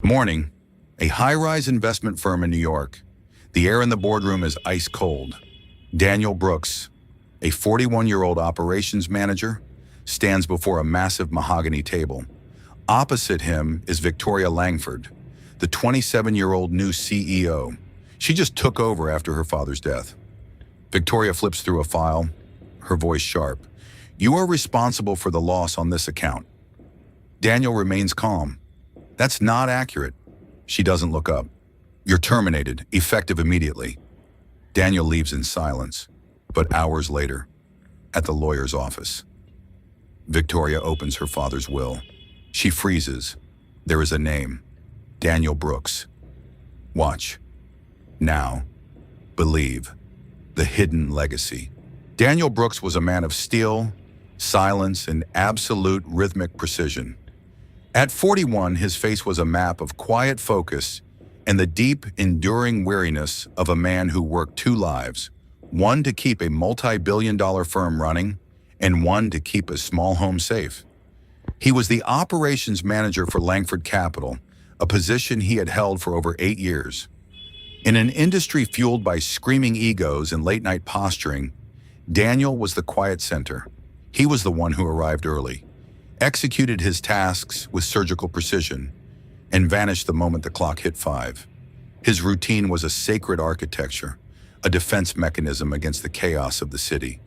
Morning, a high-rise investment firm in New York. The air in the boardroom is ice cold. Daniel Brooks, a 41-year-old operations manager, stands before a massive mahogany table. Opposite him is Victoria Langford, the 27-year-old new CEO. She just took over after her father's death. Victoria flips through a file, her voice sharp. "You are responsible for the loss on this account." Daniel remains calm. "That's not accurate." She doesn't look up. "You're terminated, effective immediately." Daniel leaves in silence, but hours later, at the lawyer's office, Victoria opens her father's will. She freezes. There is a name, Daniel Brooks. Watch. Now. Believe. The hidden legacy. Daniel Brooks was a man of steel, silence, and absolute rhythmic precision. At 41, his face was a map of quiet focus and the deep, enduring weariness of a man who worked two lives, one to keep a multi-billion-dollar firm running and one to keep a small home safe. He was the operations manager for Langford Capital, a position he had held for over 8 years. In an industry fueled by screaming egos and late-night posturing, Daniel was the quiet center. He was the one who arrived early, executed his tasks with surgical precision, and vanished the moment the clock hit 5. His routine was a sacred architecture, a defense mechanism against the chaos of the city.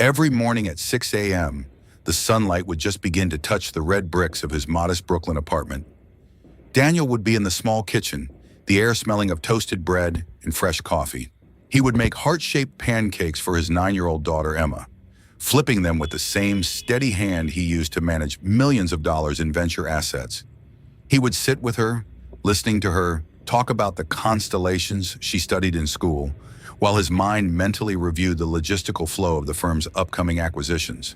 Every morning at 6 a.m., the sunlight would just begin to touch the red bricks of his modest Brooklyn apartment. Daniel would be in the small kitchen, the air smelling of toasted bread and fresh coffee. He would make heart-shaped pancakes for his 9-year-old daughter, Emma, flipping them with the same steady hand he used to manage millions of dollars in venture assets. He would sit with her, listening to her talk about the constellations she studied in school, while his mind mentally reviewed the logistical flow of the firm's upcoming acquisitions.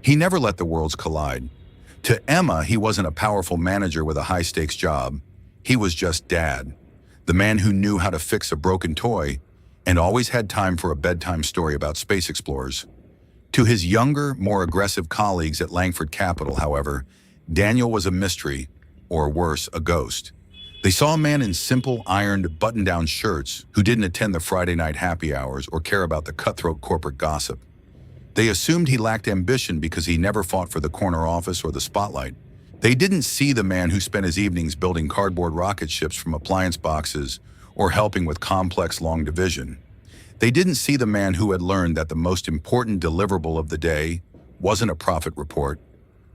He never let the worlds collide. To Emma, he wasn't a powerful manager with a high-stakes job. He was just Dad, the man who knew how to fix a broken toy and always had time for a bedtime story about space explorers. To his younger, more aggressive colleagues at Langford Capital, however, Daniel was a mystery, or worse, a ghost. They saw a man in simple, ironed, button-down shirts who didn't attend the Friday night happy hours or care about the cutthroat corporate gossip. They assumed he lacked ambition because he never fought for the corner office or the spotlight. They didn't see the man who spent his evenings building cardboard rocket ships from appliance boxes or helping with complex long division. They didn't see the man who had learned that the most important deliverable of the day wasn't a profit report,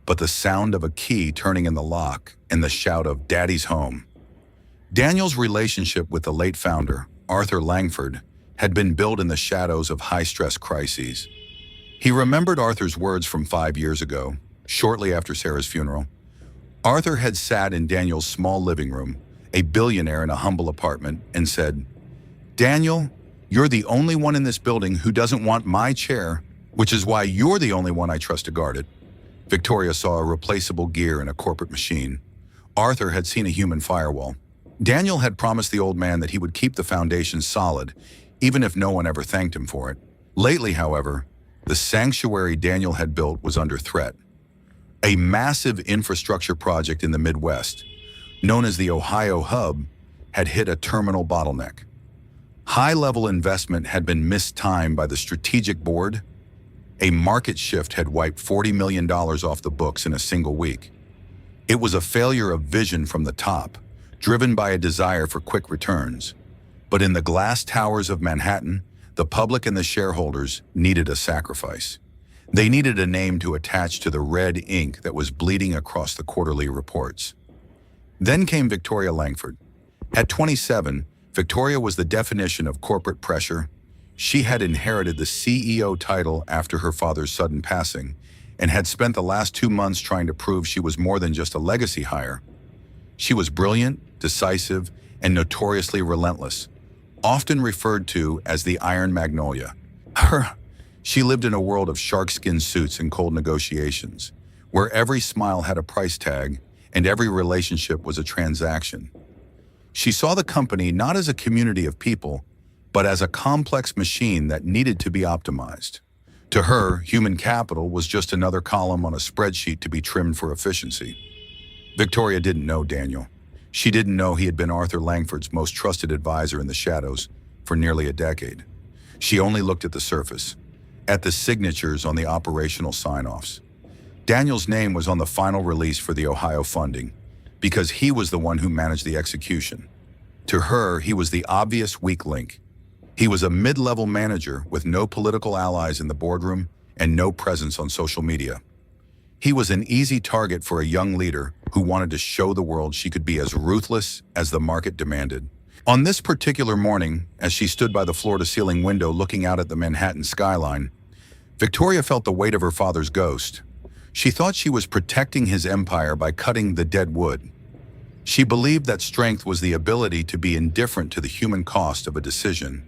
but the sound of a key turning in the lock and the shout of "Daddy's home." Daniel's relationship with the late founder, Arthur Langford, had been built in the shadows of high-stress crises. He remembered Arthur's words from 5 years ago, shortly after Sarah's funeral. Arthur had sat in Daniel's small living room, a billionaire in a humble apartment, and said, "Daniel, you're the only one in this building who doesn't want my chair, which is why you're the only one I trust to guard it." Victoria saw a replaceable gear in a corporate machine. Arthur had seen a human firewall. Daniel had promised the old man that he would keep the foundation solid, even if no one ever thanked him for it. Lately, however, the sanctuary Daniel had built was under threat. A massive infrastructure project in the Midwest, known as the Ohio Hub, had hit a terminal bottleneck. High-level investment had been mistimed by the strategic board. A market shift had wiped $40 million off the books in a single week. It was a failure of vision from the top, driven by a desire for quick returns. But in the glass towers of Manhattan, the public and the shareholders needed a sacrifice. They needed a name to attach to the red ink that was bleeding across the quarterly reports. Then came Victoria Langford. At 27, Victoria was the definition of corporate pressure. She had inherited the CEO title after her father's sudden passing and had spent the last 2 months trying to prove she was more than just a legacy hire. She was brilliant, decisive, and notoriously relentless, often referred to as the Iron Magnolia. She lived in a world of sharkskin suits and cold negotiations, where every smile had a price tag and every relationship was a transaction. She saw the company not as a community of people, but as a complex machine that needed to be optimized. To her, human capital was just another column on a spreadsheet to be trimmed for efficiency. Victoria didn't know Daniel. She didn't know he had been Arthur Langford's most trusted advisor in the shadows for nearly a decade. She only looked at the surface, at the signatures on the operational sign-offs. Daniel's name was on the final release for the Ohio funding because he was the one who managed the execution. To her, he was the obvious weak link. He was a mid-level manager with no political allies in the boardroom and no presence on social media. He was an easy target for a young leader who wanted to show the world she could be as ruthless as the market demanded. On this particular morning, as she stood by the floor-to-ceiling window looking out at the Manhattan skyline, Victoria felt the weight of her father's ghost. She thought she was protecting his empire by cutting the dead wood. She believed that strength was the ability to be indifferent to the human cost of a decision.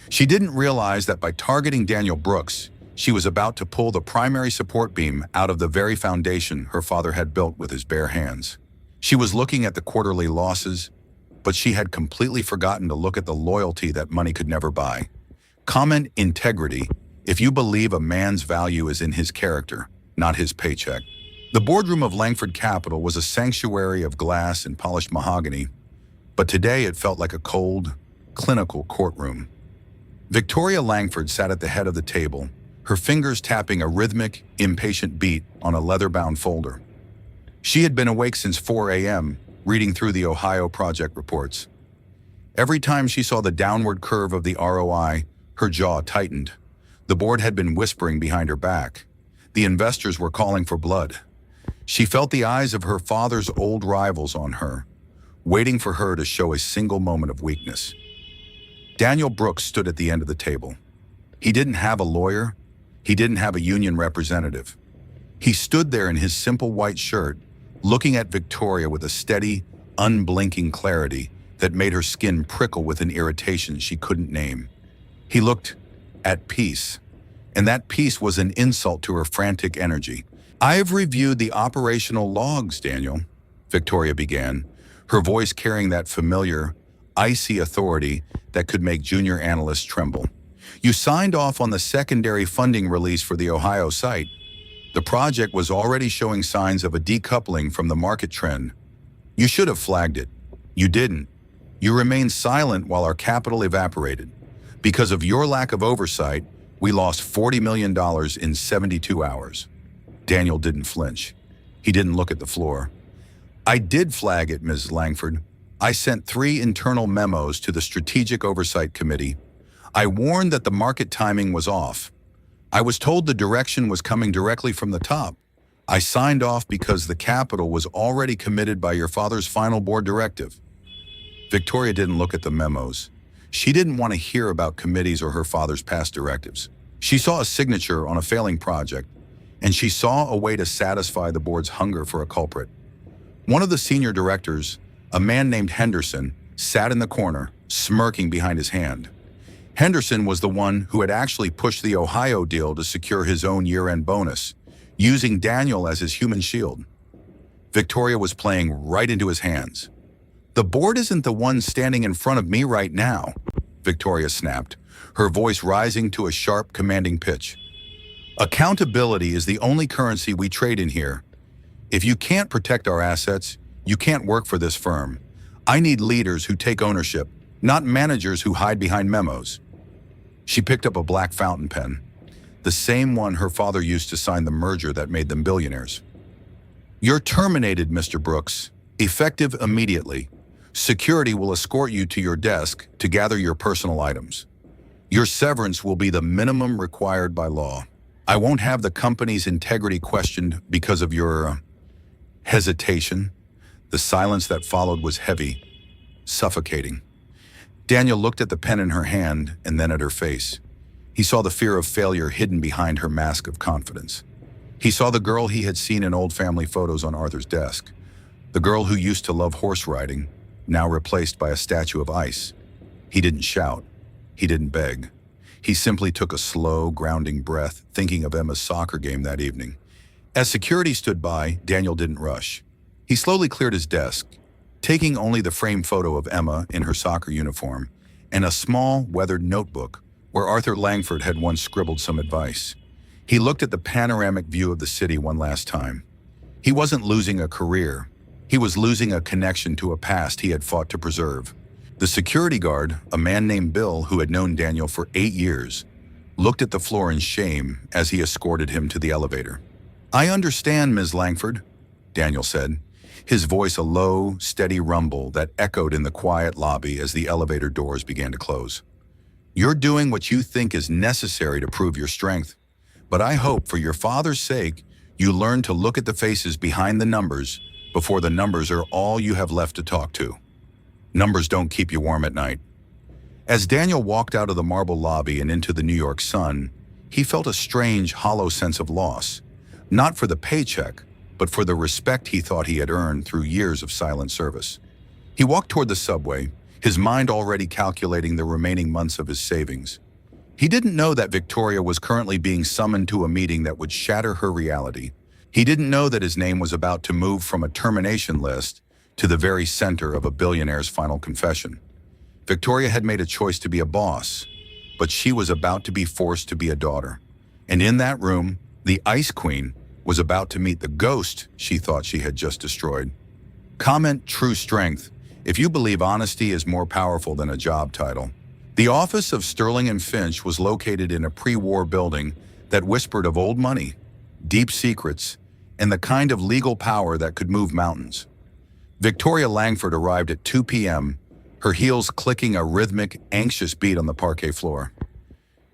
She didn't realize that by targeting Daniel Brooks, she was about to pull the primary support beam out of the very foundation her father had built with his bare hands. She was looking at the quarterly losses, but she had completely forgotten to look at the loyalty that money could never buy. Comment integrity if you believe a man's value is in his character, not his paycheck. The boardroom of Langford Capital was a sanctuary of glass and polished mahogany, but today it felt like a cold, clinical courtroom. Victoria Langford sat at the head of the table, her fingers tapping a rhythmic, impatient beat on a leather-bound folder. She had been awake since 4 a.m., reading through the Ohio project reports. Every time she saw the downward curve of the ROI, her jaw tightened. The board had been whispering behind her back. The investors were calling for blood. She felt the eyes of her father's old rivals on her, waiting for her to show a single moment of weakness. Daniel Brooks stood at the end of the table. He didn't have a lawyer. He didn't have a union representative. He stood there in his simple white shirt, looking at Victoria with a steady, unblinking clarity that made her skin prickle with an irritation she couldn't name. He looked at peace, and that peace was an insult to her frantic energy. "I have reviewed the operational logs, Daniel," Victoria began, her voice carrying that familiar, icy authority that could make junior analysts tremble. "You signed off on the secondary funding release for the Ohio site. The project was already showing signs of a decoupling from the market trend. You should have flagged it. You didn't. You remained silent while our capital evaporated. Because of your lack of oversight, we lost $40 million in 72 hours. Daniel didn't flinch. He didn't look at the floor. "I did flag it, Ms. Langford. I sent 3 internal memos to the Strategic Oversight Committee. I warned that the market timing was off. I was told the direction was coming directly from the top. I signed off because the capital was already committed by your father's final board directive." Victoria didn't look at the memos. She didn't want to hear about committees or her father's past directives. She saw a signature on a failing project, and she saw a way to satisfy the board's hunger for a culprit. One of the senior directors, a man named Henderson, sat in the corner, smirking behind his hand. Henderson was the one who had actually pushed the Ohio deal to secure his own year-end bonus, using Daniel as his human shield. Victoria was playing right into his hands. "The board isn't the one standing in front of me right now," Victoria snapped, her voice rising to a sharp, commanding pitch. "Accountability is the only currency we trade in here. If you can't protect our assets, you can't work for this firm. I need leaders who take ownership, not managers who hide behind memos." She picked up a black fountain pen, the same one her father used to sign the merger that made them billionaires. "You're terminated, Mr. Brooks, effective immediately. Security will escort you to your desk to gather your personal items. Your severance will be the minimum required by law. I won't have the company's integrity questioned because of your hesitation." The silence that followed was heavy, suffocating. Daniel looked at the pen in her hand and then at her face. He saw the fear of failure hidden behind her mask of confidence. He saw the girl he had seen in old family photos on Arthur's desk, the girl who used to love horse riding, now replaced by a statue of ice. He didn't shout. He didn't beg. He simply took a slow, grounding breath, thinking of Emma's soccer game that evening. As security stood by, Daniel didn't rush. He slowly cleared his desk, taking only the framed photo of Emma in her soccer uniform and a small, weathered notebook where Arthur Langford had once scribbled some advice. He looked at the panoramic view of the city one last time. He wasn't losing a career. He was losing a connection to a past he had fought to preserve. The security guard, a man named Bill who had known Daniel for 8 years, looked at the floor in shame as he escorted him to the elevator. "I understand, Ms. Langford," Daniel said, his voice a low, steady rumble that echoed in the quiet lobby as the elevator doors began to close. "You're doing what you think is necessary to prove your strength, but I hope, for your father's sake, you learn to look at the faces behind the numbers before the numbers are all you have left to talk to. Numbers don't keep you warm at night." As Daniel walked out of the marble lobby and into the New York sun, he felt a strange, hollow sense of loss, not for the paycheck, but for the respect he thought he had earned through years of silent service. He walked toward the subway, his mind already calculating the remaining months of his savings. He didn't know that Victoria was currently being summoned to a meeting that would shatter her reality. He didn't know that his name was about to move from a termination list to the very center of a billionaire's final confession. Victoria had made a choice to be a boss, but she was about to be forced to be a daughter. And in that room, the Ice Queen was about to meet the ghost she thought she had just destroyed. Comment true strength if you believe honesty is more powerful than a job title. The office of Sterling and Finch was located in a pre-war building that whispered of old money, deep secrets, and the kind of legal power that could move mountains. Victoria Langford arrived at 2 p.m., her heels clicking a rhythmic, anxious beat on the parquet floor.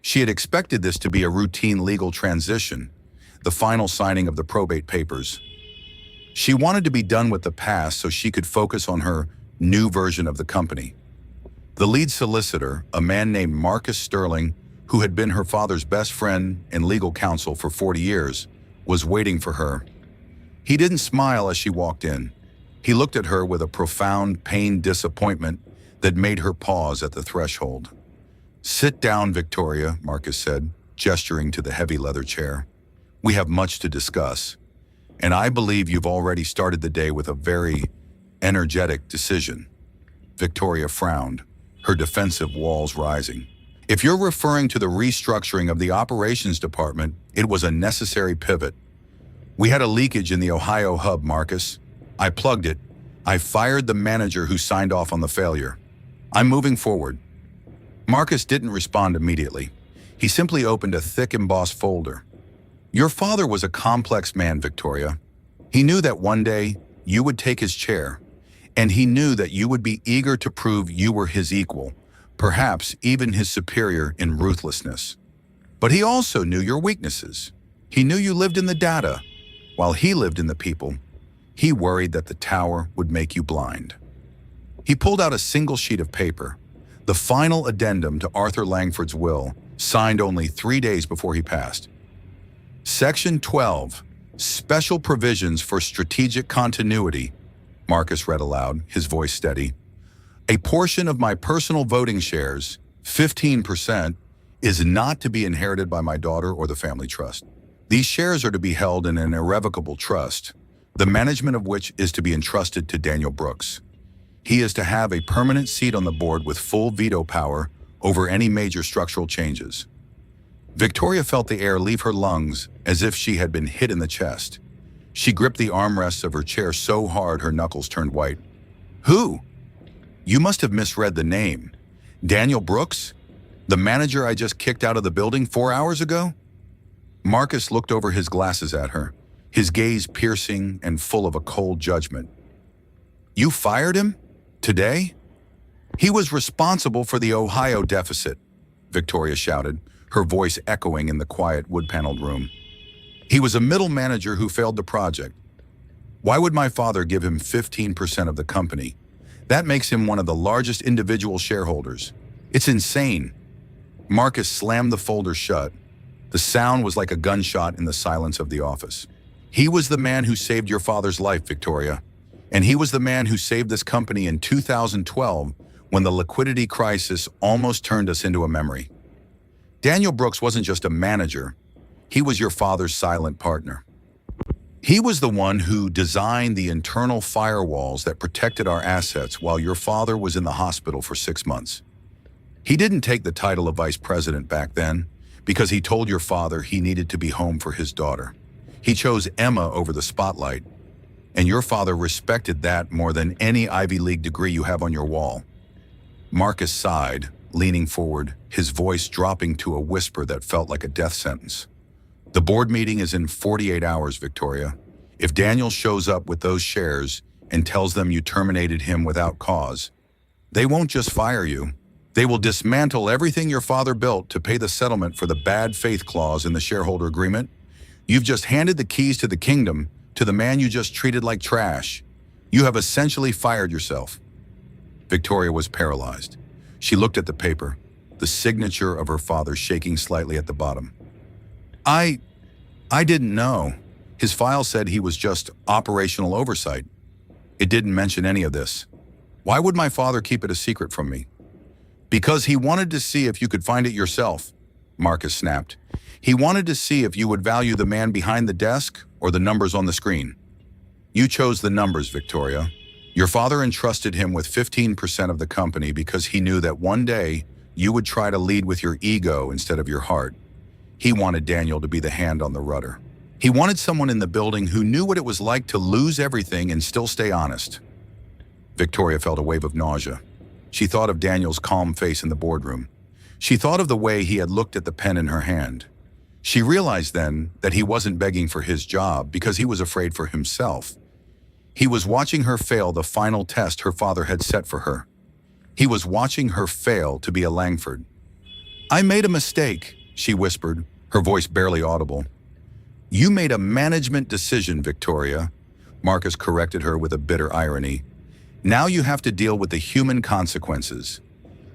She had expected this to be a routine legal transition, the final signing of the probate papers. She wanted to be done with the past so she could focus on her new version of the company. The lead solicitor, a man named Marcus Sterling, who had been her father's best friend and legal counsel for 40 years, was waiting for her. He didn't smile as she walked in. He looked at her with a profound, pained disappointment that made her pause at the threshold. "Sit down, Victoria," Marcus said, gesturing to the heavy leather chair. "We have much to discuss, and I believe you've already started the day with a very energetic decision." Victoria frowned, her defensive walls rising. "If you're referring to the restructuring of the operations department, it was a necessary pivot. We had a leakage in the Ohio hub, Marcus. I plugged it. I fired the manager who signed off on the failure. I'm moving forward." Marcus didn't respond immediately. He simply opened a thick embossed folder. "Your father was a complex man, Victoria. He knew that one day you would take his chair, and he knew that you would be eager to prove you were his equal, perhaps even his superior in ruthlessness. But he also knew your weaknesses. He knew you lived in the data, while he lived in the people. He worried that the tower would make you blind." He pulled out a single sheet of paper, the final addendum to Arthur Langford's will, signed only 3 days before he passed. "Section 12, Special Provisions for Strategic Continuity," Marcus read aloud, his voice steady. "A portion of my personal voting shares, 15%, is not to be inherited by my daughter or the family trust. These shares are to be held in an irrevocable trust, the management of which is to be entrusted to Daniel Brooks. He is to have a permanent seat on the board with full veto power over any major structural changes." Victoria felt the air leave her lungs as if she had been hit in the chest. She gripped the armrests of her chair so hard her knuckles turned white. "Who? You must have misread the name. Daniel Brooks? The manager I just kicked out of the building 4 hours ago?" Marcus looked over his glasses at her, his gaze piercing and full of a cold judgment. "You fired him? Today?" "He was responsible for the Ohio deficit," Victoria shouted, her voice echoing in the quiet wood-paneled room. "He was a middle manager who failed the project. Why would my father give him 15% of the company? That makes him one of the largest individual shareholders. It's insane." Marcus slammed the folder shut. The sound was like a gunshot in the silence of the office. "He was the man who saved your father's life, Victoria. And he was the man who saved this company in 2012 when the liquidity crisis almost turned us into a memory. Daniel Brooks wasn't just a manager. He was your father's silent partner. He was the one who designed the internal firewalls that protected our assets while your father was in the hospital for 6 months. He didn't take the title of vice president back then because he told your father he needed to be home for his daughter. He chose Emma over the spotlight. And your father respected that more than any Ivy League degree you have on your wall. Marcus sighed, leaning forward, his voice dropping to a whisper that felt like a death sentence. The board meeting is in 48 hours, Victoria. If Daniel shows up with those shares and tells them you terminated him without cause, they won't just fire you. They will dismantle everything your father built to pay the settlement for the bad faith clause in the shareholder agreement. You've just handed the keys to the kingdom to the man you just treated like trash. You have essentially fired yourself. Victoria was paralyzed. She looked at the paper, the signature of her father shaking slightly at the bottom. I didn't know. His file said he was just operational oversight. It didn't mention any of this. Why would my father keep it a secret from me? Because he wanted to see if you could find it yourself, Marcus snapped. He wanted to see if you would value the man behind the desk or the numbers on the screen. You chose the numbers, Victoria. Your father entrusted him with 15% of the company because he knew that one day you would try to lead with your ego instead of your heart. He wanted Daniel to be the hand on the rudder. He wanted someone in the building who knew what it was like to lose everything and still stay honest. Victoria felt a wave of nausea. She thought of Daniel's calm face in the boardroom. She thought of the way he had looked at the pen in her hand. She realized then that he wasn't begging for his job because he was afraid for himself. He was watching her fail the final test her father had set for her. He was watching her fail to be a Langford. "I made a mistake," she whispered, her voice barely audible. "You made a management decision, Victoria," Marcus corrected her with a bitter irony. "Now you have to deal with the human consequences.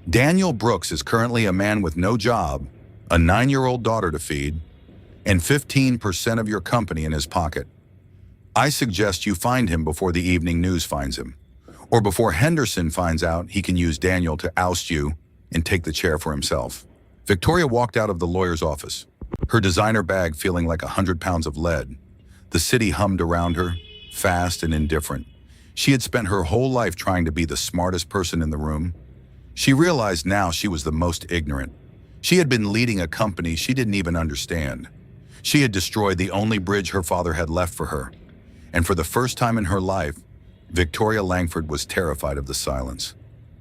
Daniel Brooks is currently a man with no job, a 9-year-old daughter to feed, and 15% of your company in his pocket. I suggest you find him before the evening news finds him, or before Henderson finds out he can use Daniel to oust you and take the chair for himself." Victoria walked out of the lawyer's office, her designer bag feeling like 100 pounds of lead. The city hummed around her, fast and indifferent. She had spent her whole life trying to be the smartest person in the room. She realized now she was the most ignorant. She had been leading a company she didn't even understand. She had destroyed the only bridge her father had left for her. And for the first time in her life, Victoria Langford was terrified of the silence.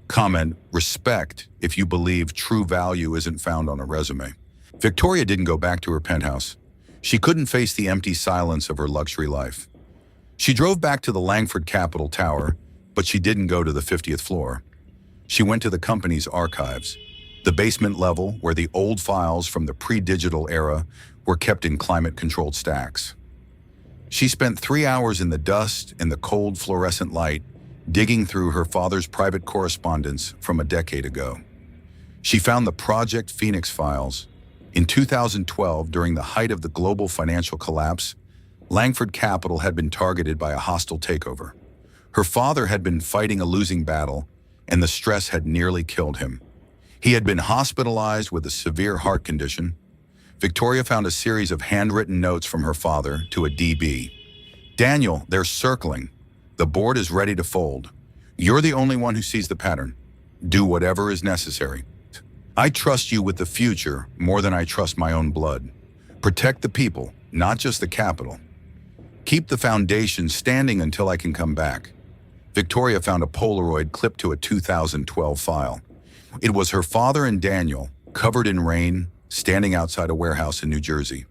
Comment, respect, if you believe true value isn't found on a resume. Victoria didn't go back to her penthouse. She couldn't face the empty silence of her luxury life. She drove back to the Langford Capitol Tower, but she didn't go to the 50th floor. She went to the company's archives, the basement level where the old files from the pre-digital era were kept in climate-controlled stacks. She spent 3 hours in the dust and the cold fluorescent light, digging through her father's private correspondence from a decade ago. She found the Project Phoenix files. In 2012, during the height of the global financial collapse, Langford Capital had been targeted by a hostile takeover. Her father had been fighting a losing battle, and the stress had nearly killed him. He had been hospitalized with a severe heart condition. Victoria found a series of handwritten notes from her father to a DB. "Daniel, they're circling. The board is ready to fold. You're the only one who sees the pattern. Do whatever is necessary. I trust you with the future more than I trust my own blood. Protect the people, not just the capital. Keep the foundation standing until I can come back." Victoria found a Polaroid clipped to a 2012 file. It was her father and Daniel, covered in rain, standing outside a warehouse in New Jersey.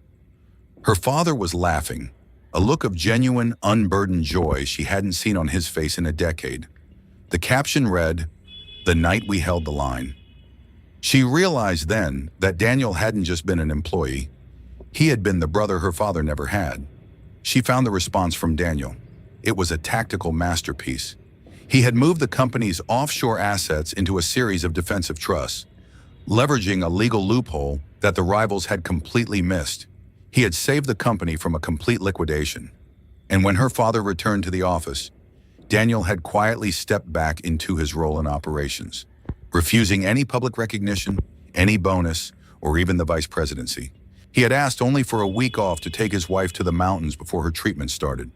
Her father was laughing, a look of genuine, unburdened joy she hadn't seen on his face in a decade. The caption read, "The night we held the line." She realized then that Daniel hadn't just been an employee. He had been the brother her father never had. She found the response from Daniel. It was a tactical masterpiece. He had moved the company's offshore assets into a series of defensive trusts, leveraging a legal loophole that the rivals had completely missed. He had saved the company from a complete liquidation. And when her father returned to the office, Daniel had quietly stepped back into his role in operations, refusing any public recognition, any bonus, or even the vice presidency. He had asked only for a week off to take his wife to the mountains before her treatment started.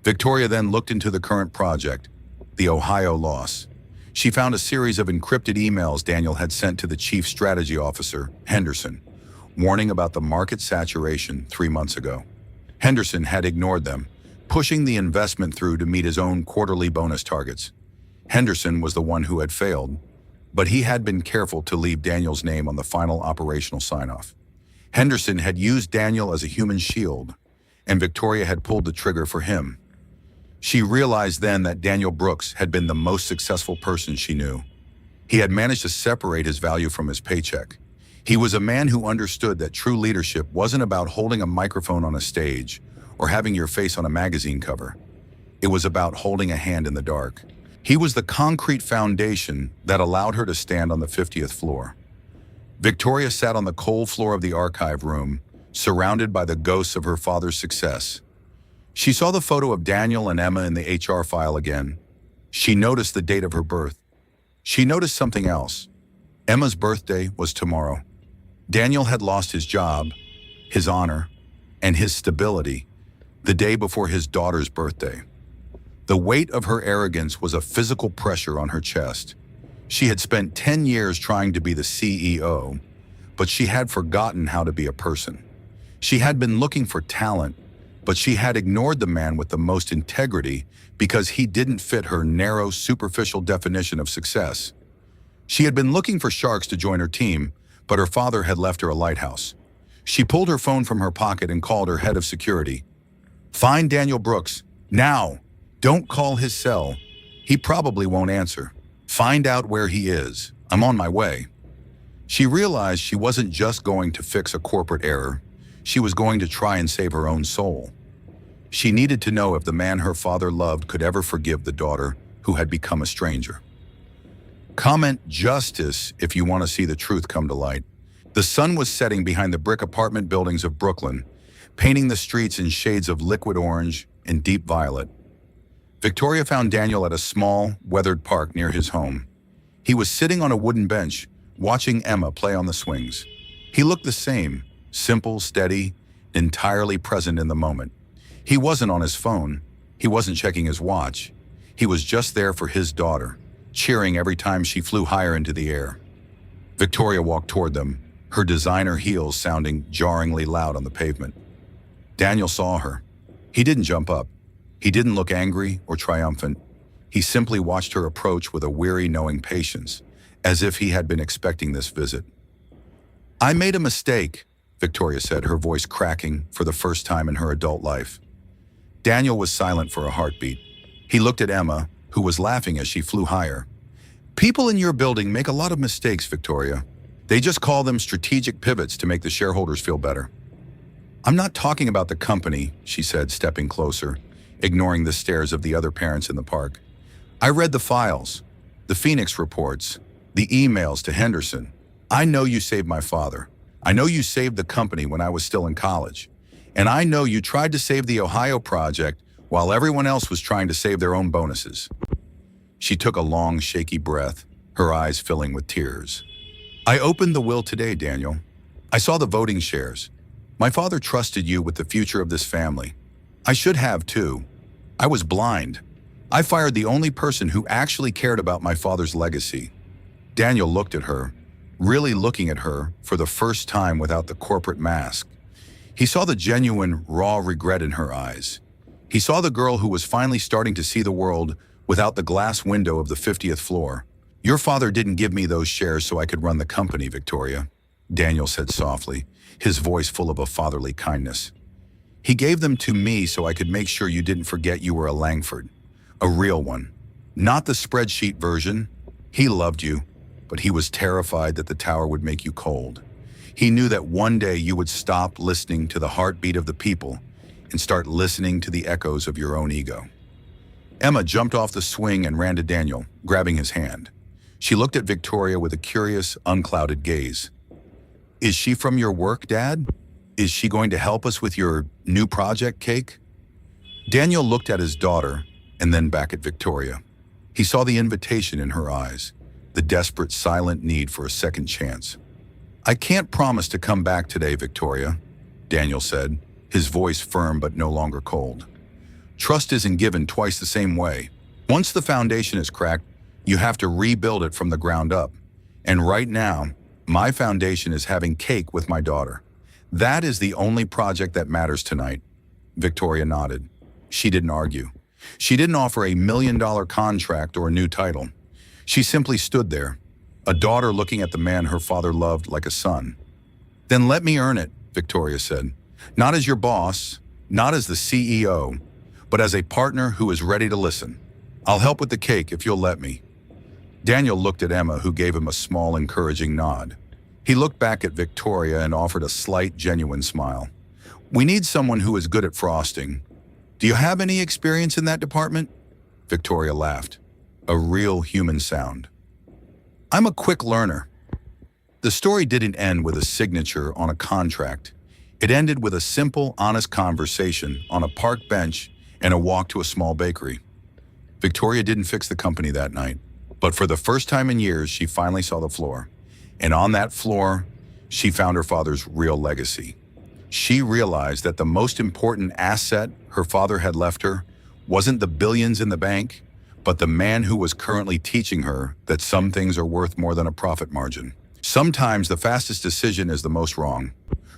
Victoria then looked into the current project, the Ohio loss. She found a series of encrypted emails Daniel had sent to the chief strategy officer, Henderson, warning about the market saturation 3 months ago. Henderson had ignored them, pushing the investment through to meet his own quarterly bonus targets. Henderson was the one who had failed, but he had been careful to leave Daniel's name on the final operational sign-off. Henderson had used Daniel as a human shield, and Victoria had pulled the trigger for him. She realized then that Daniel Brooks had been the most successful person she knew. He had managed to separate his value from his paycheck. He was a man who understood that true leadership wasn't about holding a microphone on a stage or having your face on a magazine cover. It was about holding a hand in the dark. He was the concrete foundation that allowed her to stand on the 50th floor. Victoria sat on the cold floor of the archive room, surrounded by the ghosts of her father's success. She saw the photo of Daniel and Emma in the HR file again. She noticed the date of her birth. She noticed something else. Emma's birthday was tomorrow. Daniel had lost his job, his honor, and his stability the day before his daughter's birthday. The weight of her arrogance was a physical pressure on her chest. She had spent 10 years trying to be the CEO, but she had forgotten how to be a person. She had been looking for talent, but she had ignored the man with the most integrity because he didn't fit her narrow, superficial definition of success. She had been looking for sharks to join her team, but her father had left her a lighthouse. She pulled her phone from her pocket and called her head of security. "Find Daniel Brooks, now! Don't call his cell. He probably won't answer. Find out where he is. I'm on my way." She realized she wasn't just going to fix a corporate error. She was going to try and save her own soul. She needed to know if the man her father loved could ever forgive the daughter who had become a stranger. Comment justice if you want to see the truth come to light. The sun was setting behind the brick apartment buildings of Brooklyn, painting the streets in shades of liquid orange and deep violet. Victoria found Daniel at a small, weathered park near his home. He was sitting on a wooden bench, watching Emma play on the swings. He looked the same, simple, steady, entirely present in the moment. He wasn't on his phone. He wasn't checking his watch. He was just there for his daughter, cheering every time she flew higher into the air. Victoria walked toward them, her designer heels sounding jarringly loud on the pavement. Daniel saw her. He didn't jump up. He didn't look angry or triumphant. He simply watched her approach with a weary, knowing patience, as if he had been expecting this visit. "I made a mistake," Victoria said, her voice cracking for the first time in her adult life. Daniel was silent for a heartbeat. He looked at Emma, who was laughing as she flew higher. "People in your building make a lot of mistakes, Victoria. They just call them strategic pivots to make the shareholders feel better." "I'm not talking about the company," she said, stepping closer, ignoring the stares of the other parents in the park. "I read the files, the Phoenix reports, the emails to Henderson. I know you saved my father. I know you saved the company when I was still in college. And I know you tried to save the Ohio project while everyone else was trying to save their own bonuses." She took a long, shaky breath, her eyes filling with tears. "I opened the will today, Daniel. I saw the voting shares. My father trusted you with the future of this family. I should have, too. I was blind. I fired the only person who actually cared about my father's legacy." Daniel looked at her, really looking at her for the first time without the corporate mask. He saw the genuine, raw regret in her eyes. He saw the girl who was finally starting to see the world without the glass window of the 50th floor. "Your father didn't give me those shares so I could run the company, Victoria," Daniel said softly, his voice full of a fatherly kindness. "He gave them to me so I could make sure you didn't forget you were a Langford, a real one, not the spreadsheet version. He loved you, but he was terrified that the tower would make you cold. He knew that one day you would stop listening to the heartbeat of the people and start listening to the echoes of your own ego." Emma jumped off the swing and ran to Daniel, grabbing his hand. She looked at Victoria with a curious, unclouded gaze. "Is she from your work, Dad? Is she going to help us with your new project, Cake?" Daniel looked at his daughter and then back at Victoria. He saw the invitation in her eyes, the desperate, silent need for a second chance. "I can't promise to come back today, Victoria," Daniel said, his voice firm but no longer cold. "Trust isn't given twice the same way. Once the foundation is cracked, you have to rebuild it from the ground up. And right now, my foundation is having cake with my daughter. That is the only project that matters tonight." Victoria nodded. She didn't argue. She didn't offer a $1 million contract or a new title. She simply stood there, a daughter looking at the man her father loved like a son. "Then let me earn it," Victoria said. "Not as your boss, not as the CEO, but as a partner who is ready to listen. I'll help with the cake if you'll let me." Daniel looked at Emma, who gave him a small, encouraging nod. He looked back at Victoria and offered a slight, genuine smile. "We need someone who is good at frosting. Do you have any experience in that department?" Victoria laughed, a real human sound. "I'm a quick learner." The story didn't end with a signature on a contract. It ended with a simple, honest conversation on a park bench and a walk to a small bakery. Victoria didn't fix the company that night, but for the first time in years, she finally saw the floor. And on that floor, she found her father's real legacy. She realized that the most important asset her father had left her wasn't the billions in the bank, but the man who was currently teaching her that some things are worth more than a profit margin. Sometimes the fastest decision is the most wrong.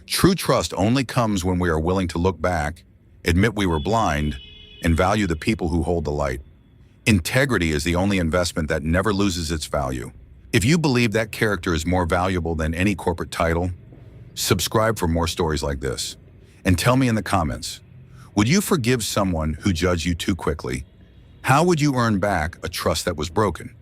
True trust only comes when we are willing to look back, admit we were blind, and value the people who hold the light. Integrity is the only investment that never loses its value. If you believe that character is more valuable than any corporate title, subscribe for more stories like this. And tell me in the comments, would you forgive someone who judged you too quickly? How would you earn back a trust that was broken?